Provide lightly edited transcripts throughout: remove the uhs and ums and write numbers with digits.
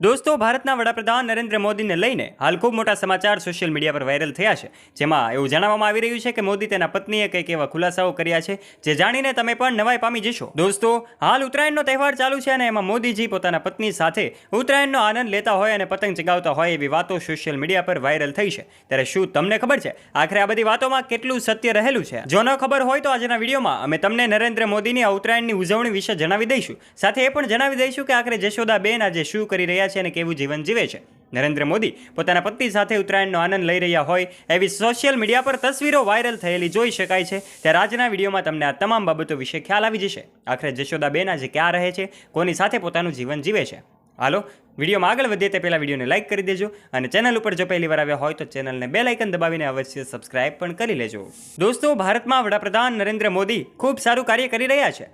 દોસ્તો, ભારતના વડાપ્રધાન નરેન્દ્ર મોદીને લઈને હાલ ખૂબ મોટા સમાચાર સોશિયલ મીડિયા પર વાયરલ થયા છે, જેમાં એવું જણાવવામાં આવી રહ્યું છે કે મોદી તેના પત્નીએ કંઈક એવા ખુલાસાઓ કર્યા છે જે જાણીને તમે પણ નવાઈ પામી જશો. દોસ્તો, હાલ ઉત્તરાયણનો તહેવાર ચાલુ છે અને એમાં મોદીજી પોતાના પત્ની સાથે ઉત્તરાયણનો આનંદ લેતા હોય અને પતંગ ચગાવતા હોય એવી વાતો સોશિયલ મીડિયા પર વાયરલ થઈ છે. ત્યારે શું તમને ખબર છે આખરે આ બધી વાતોમાં કેટલું સત્ય રહેલું છે? જો ન ખબર હોય તો આજના વિડીયોમાં અમે તમને નરેન્દ્ર મોદીની આ ઉત્તરાયણની ઉજવણી વિશે જણાવી દઈશું. સાથે એ પણ જણાવી દઈશું કે આખરે જશોદાબેન આજે શું કરી રહ્યા છે અને કેવું જીવન જીવે છે. નરેન્દ્ર મોદી પોતાના પત્ની સાથે ઉત્તરાયણનો આનંદ લઈ રહ્યા હોય એવી સોશિયલ મીડિયા પર તસવીરો વાયરલ થયેલી જોઈ શકાય છે. ત્યારે આજના વિડીયોમાં તમને આ તમામ બાબતો વિશે ખ્યાલ આવી જશે. આખરે જશોદાબેન આજે ક્યાં રહે છે, કોની સાથે પોતાનું જીવન જીવે છે. હાલો, વિડીયોમાં આગળ વધીએ તે પહેલાં વિડીયોને લાઇક કરી દેજો અને ચેનલ ઉપર જો પહેલી વાર આવ્યા હોય તો ચેનલને બેલ આઇકન દબાવીને અવશ્ય સબસ્ક્રાઇબ પણ કરી લેજો. દોસ્તો, ભારતમાં વડાપ્રધાન નરેન્દ્ર મોદી ખૂબ સારું કાર્ય કરી રહ્યા છે.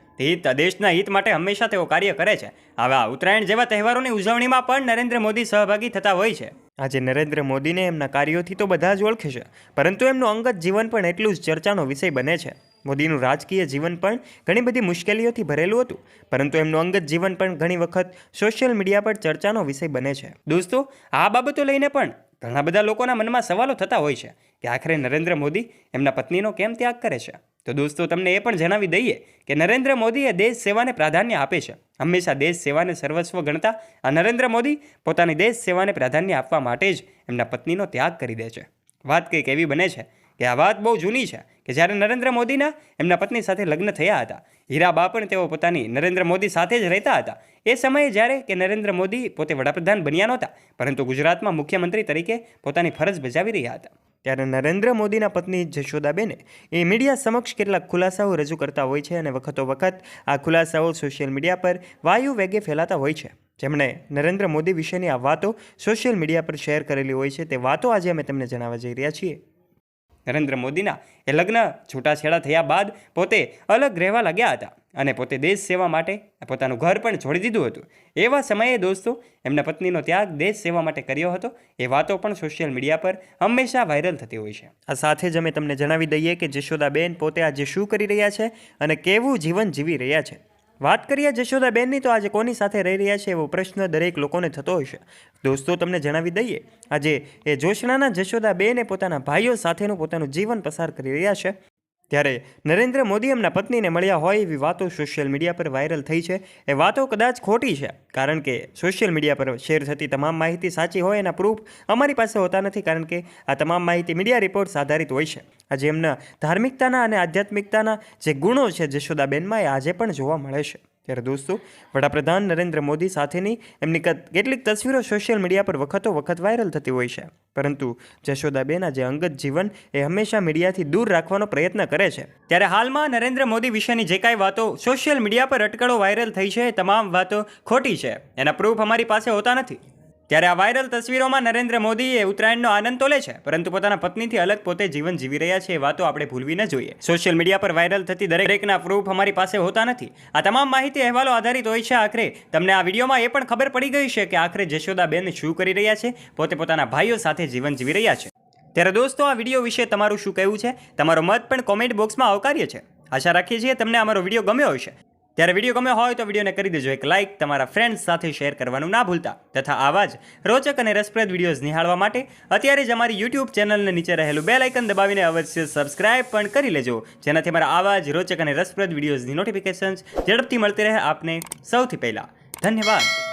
દેશના હિત માટે હંમેશા તેઓ કાર્ય કરે છે. આવા ઉત્તરાયણ જેવા તહેવારોની ઉજવણીમાં પણ નરેન્દ્ર મોદી સહભાગી થતા હોય છે. આજે નરેન્દ્ર મોદીને એમના કાર્યોથી તો બધા જ ઓળખે છે, પરંતુ એમનું અંગત જીવન પણ એટલું જ ચર્ચાનો વિષય બને છે. મોદીનું રાજકીય જીવન પણ ઘણી બધી મુશ્કેલીઓથી ભરેલું હતું, પરંતુ એમનું અંગત જીવન પણ ઘણી વખત સોશિયલ મીડિયા પર ચર્ચાનો વિષય બને છે. દોસ્તો, આ બાબતો લઈને પણ ઘણા બધા લોકોના મનમાં સવાલો થતા હોય છે કે આખરે નરેન્દ્ર મોદી એમના પત્નીનો કેમ ત્યાગ કરે છે. તો દોસ્તો, તમને એ પણ જણાવી દઈએ કે નરેન્દ્ર મોદી એ દેશ સેવાને પ્રાધાન્ય આપે છે. હંમેશા દેશ સેવાને સર્વસ્વ ગણતા આ નરેન્દ્ર મોદી પોતાની દેશ સેવાને પ્રાધાન્ય આપવા માટે જ એમના પત્નીનો ત્યાગ કરી દે છે. વાત કંઈક એવી બને છે કે આ વાત બહુ જૂની છે કે જ્યારે નરેન્દ્ર મોદીના એમના પત્ની સાથે લગ્ન થયા હતા, હીરાબા પણ તેઓ પોતાની નરેન્દ્ર મોદી સાથે જ રહેતા હતા. એ સમયે જ્યારે કે નરેન્દ્ર મોદી પોતે વડાપ્રધાન બન્યા નહોતા, પરંતુ ગુજરાતમાં મુખ્યમંત્રી તરીકે પોતાની ફરજ બજાવી રહ્યા હતા. ત્યારે નરેન્દ્ર મોદીના પત્ની જશોદાબેને એ મીડિયા સમક્ષ કેટલાક ખુલાસાઓ રજૂ કરતા હોય છે અને વખતો વખત આ ખુલાસાઓ સોશિયલ મીડિયા પર વાયુ વેગે ફેલાતા હોય છે. જેમણે નરેન્દ્ર મોદી વિશેની આ વાતો સોશિયલ મીડિયા પર શેર કરેલી હોય છે, તે વાતો આજે અમે તમને જણાવવા જઈ રહ્યા છીએ. નરેન્દ્ર મોદીના એ લગ્ન છૂટાછેડા થયા બાદ પોતે અલગ રહેવા લાગ્યા હતા અને પોતે દેશ સેવા માટે પોતાનું ઘર પણ છોડી દીધું હતું. એવા સમયે દોસ્તો, એમના પત્નીનો ત્યાગ દેશ સેવા માટે કર્યો હતો એ વાતો પણ સોશિયલ મીડિયા પર હંમેશા વાયરલ થતી હોય છે. આ સાથે જ અમે તમને જણાવી દઈએ કે જશોદાબેન પોતે આજે શું કરી રહ્યા છે અને કેવું જીવન જીવી રહ્યા છે. વાત કરીએ જશોદાબેનની તો આજે કોની સાથે રહી રહ્યા છે એવો પ્રશ્ન દરેક લોકોને થતો હશે. દોસ્તો, તમને જણાવી દઈએ આજે એ જોશનાના જશોદાબેન પોતાના ભાઈઓ સાથેનું પોતાનું જીવન પસાર કરી રહ્યા છે. ત્યારે નરેન્દ્ર મોદી એમના પત્નીને મળ્યા હોય એવી વાતો સોશિયલ મીડિયા પર વાયરલ થઈ છે. એ વાતો કદાચ ખોટી છે, કારણ કે સોશિયલ મીડિયા પર શેર થતી તમામ માહિતી સાચી હોય એના પ્રૂફ અમારી પાસે હોતા નથી, કારણ કે આ તમામ માહિતી મીડિયા રિપોર્ટ્સ આધારિત હોય છે. આજે એમના ધાર્મિકતાના અને આધ્યાત્મિકતાના જે ગુણો છે જશોદાબેનમાં, એ આજે પણ જોવા મળે છે. ત્યારે દોસ્તો, વડાપ્રધાન નરેન્દ્ર મોદી સાથેની એમની કેટલીક તસવીરો સોશિયલ મીડિયા પર વખતો વખત વાયરલ થતી હોય છે, પરંતુ જશોદાબેન આજે અંગત જીવન એ હંમેશા મીડિયાથી દૂર રાખવાનો પ્રયત્ન કરે છે. ત્યારે હાલમાં નરેન્દ્ર મોદી વિશેની જે કાંઈ વાતો સોશિયલ મીડિયા પર અટકળો વાયરલ થઈ છે, એ તમામ વાતો ખોટી છે. એના પ્રૂફ અમારી પાસે હોતા નથી. ત્યારે આ વાયરલ તસવીરોમાં નરેન્દ્ર મોદી એ ઉત્તરાયણનો આનંદ તો લે છે, પરંતુ પોતાના પત્નીથી અલગ પોતે જીવન જીવી રહ્યા છે. એ વાતો આપણે ભૂલવી ન જોઈએ. સોશિયલ મીડિયા પર વાયરલ થતી દરેકના પ્રૂફ અમારી પાસે હોતા નથી. આ તમામ માહિતી અહેવાલો આધારિત હોય છે. આખરે તમને આ વિડીયોમાં એ પણ ખબર પડી ગઈ છે કે આખરે જશોદાબેન શું કરી રહ્યા છે, પોતે પોતાના ભાઈઓ સાથે જીવન જીવી રહ્યા છે. ત્યારે દોસ્તો, આ વિડીયો વિશે તમારું શું કહેવું છે? તમારો મત પણ કોમેન્ટ બોક્સમાં આવકાર્ય છે. આશા રાખીએ છીએ તમને અમારો વિડીયો ગમ્યો હશે. ત્યારે વિડીયો ગમ્યો હોય તો વિડીયોને કરી દેજો એક લાઇક, તમારા ફ્રેન્ડ્સ સાથે શેર કરવાનું ના ભૂલતા. તથા આવા જ રોચક અને રસપ્રદ વિડીયોઝ નિહાળવા માટે અત્યારે જ અમારી યુટ્યુબ ચેનલને નીચે રહેલું બેલ આઇકન દબાવીને અવશ્ય સબસ્ક્રાઇબ પણ કરી લેજો, જેનાથી અમારા આવા જ રોચક અને રસપ્રદ વિડીયોઝની નોટિફિકેશન્સ ઝડપથી મળતી રહે આપને સૌથી પહેલાં. ધન્યવાદ.